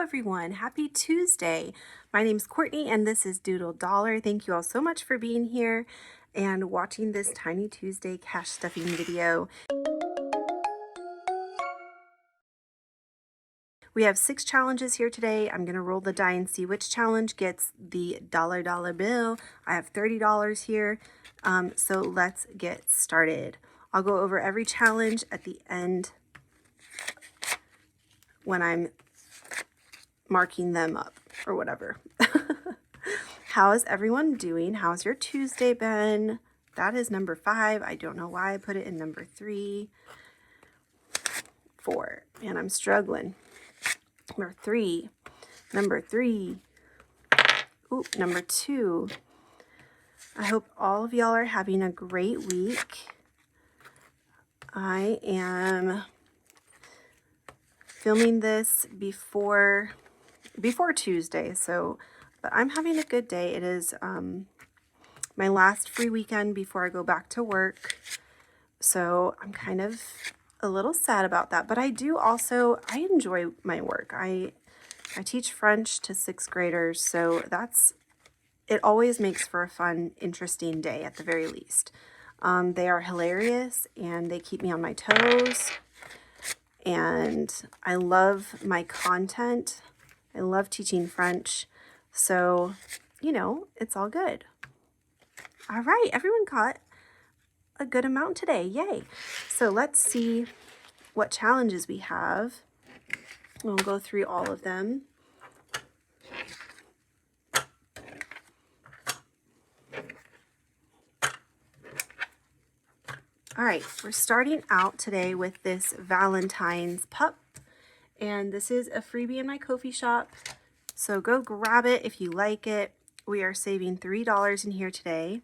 everyone. Happy Tuesday. My name's Courtney and this is Doodle Dollar. Thank you all so much for being here and watching this Tiny Tuesday cash stuffing video. We have 6 challenges here today. I'm going to roll the die and see which challenge gets the dollar bill. I have $30 here, so let's get started. I'll go over every challenge at the end when I'm marking them up or whatever. How is everyone doing? How's your Tuesday been? That is number 5. I don't know why I put it in number 3. 4. And I'm struggling. Number 3. Number 3. Ooh, number 2. I hope all of y'all are having a great week. I am filming this before Tuesday, but I'm having a good day. It is my last free weekend before I go back to work, so I'm kind of a little sad about that, but I enjoy my work. I teach French to 6th graders, so it always makes for a fun, interesting day at the very least. They are hilarious and they keep me on my toes, and I love my content. I love teaching French, so, it's all good. All right, everyone got a good amount today. Yay. So let's see what challenges we have. We'll go through all of them. All right, we're starting out today with this Valentine's pup. And this is a freebie in my Ko-fi shop, so go grab it if you like it. We are saving $3 in here today.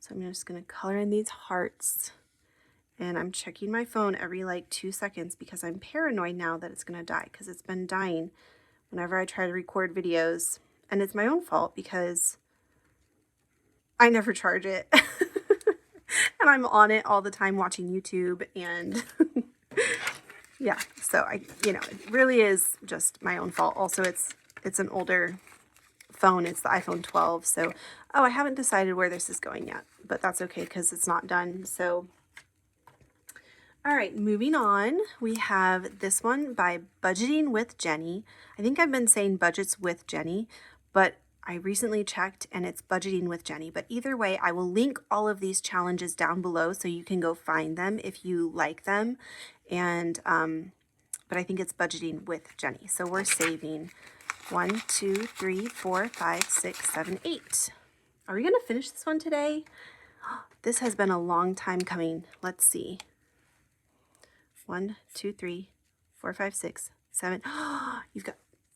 So I'm just going to color in these hearts. And I'm checking my phone every 2 seconds because I'm paranoid now that it's going to die, because it's been dying whenever I try to record videos. And it's my own fault because I never charge it. And I'm on it all the time watching YouTube and... Yeah, so it really is just my own fault. Also, it's an older phone. It's the iPhone 12. So, I haven't decided where this is going yet, but that's okay because it's not done. So, all right, moving on. We have this one by Budgeting with Jenny. I think I've been saying Budgets with Jenny, but I recently checked and it's Budgeting with Jenny. But either way, I will link all of these challenges down below so you can go find them if you like them. And, but I think it's Budgeting with Jenny. So we're saving 1, 2, 3, 4, 5, 6, 7, 8. Are we going to finish this one today? This has been a long time coming. Let's see. 1, 2, 3, 4, 5, 6, 7.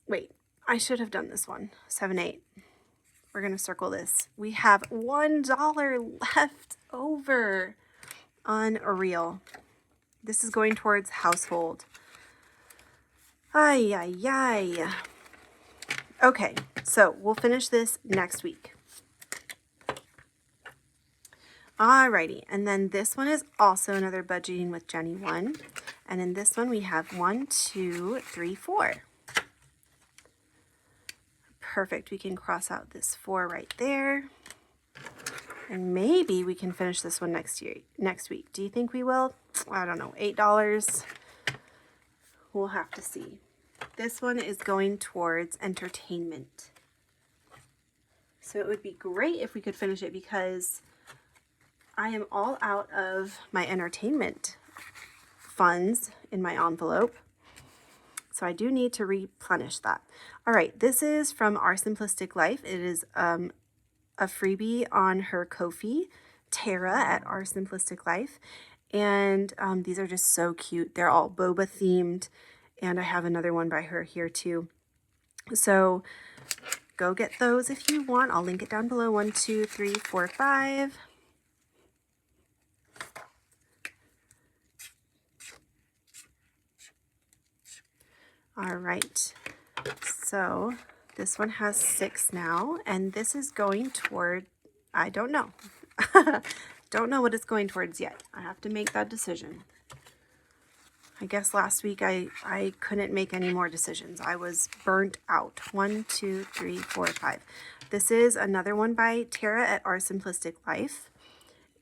Wait, I should have done this one. 7, 8. We're going to circle this. We have $1 left over. Unreal. This is going towards household. Ay, ay, ay. Okay, so we'll finish this next week. Alrighty, and then this one is also another Budgeting with Jenny one. And in this one we have 1, 2, 3, 4. Perfect, we can cross out this 4 right there. And maybe we can finish this one next week. Do you think we will? I don't know, $8. We'll have to see. This one is going towards entertainment. So it would be great if we could finish it because I am all out of my entertainment funds in my envelope. So I do need to replenish that. All right, this is from Our Simplistic Life. It is a freebie on her Ko-fi, Tara at Our Simplistic Life. And these are just so cute. They're all boba themed. And I have another one by her here too. So go get those if you want. I'll link it down below. 1, 2, 3, 4, 5. All right. So this one has 6 now, and this is going toward, I don't know. Don't know what it's going towards yet. I have to make that decision. I guess last week I couldn't make any more decisions. I was burnt out. 1, 2, 3, 4, 5. This is another one by Tara at Our Simplistic Life.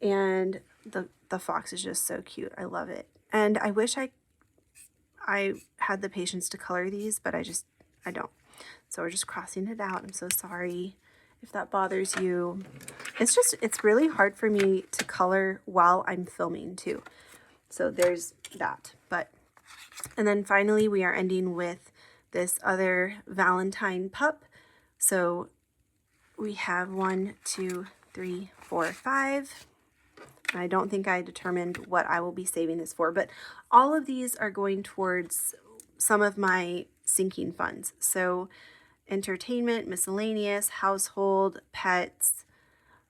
And the fox is just so cute. I love it. And I wish I had the patience to color these, but I don't. So we're just crossing it out. I'm so sorry if that bothers you. It's really hard for me to color while I'm filming too. So there's that. And then finally we are ending with this other Valentine pup. So we have 1, 2, 3, 4, 5. I don't think I determined what I will be saving this for, but all of these are going towards some of my sinking funds. So entertainment, miscellaneous, household, pets,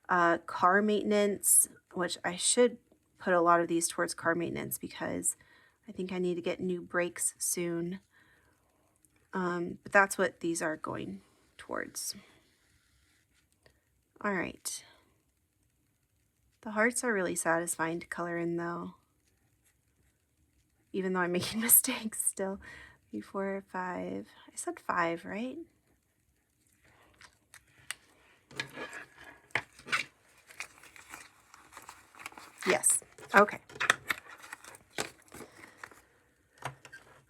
car maintenance, which I should put a lot of these towards car maintenance because I think I need to get new brakes soon. But that's what these are going towards. All right. The hearts are really satisfying to color in though, even though I'm making mistakes still. 3, 4, 5. I said 5, right? Yes. Okay.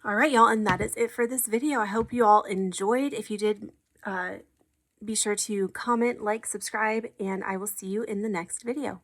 All right, y'all, and that is it for this video. I hope you all enjoyed. If you did, be sure to comment, like, subscribe, and I will see you in the next video.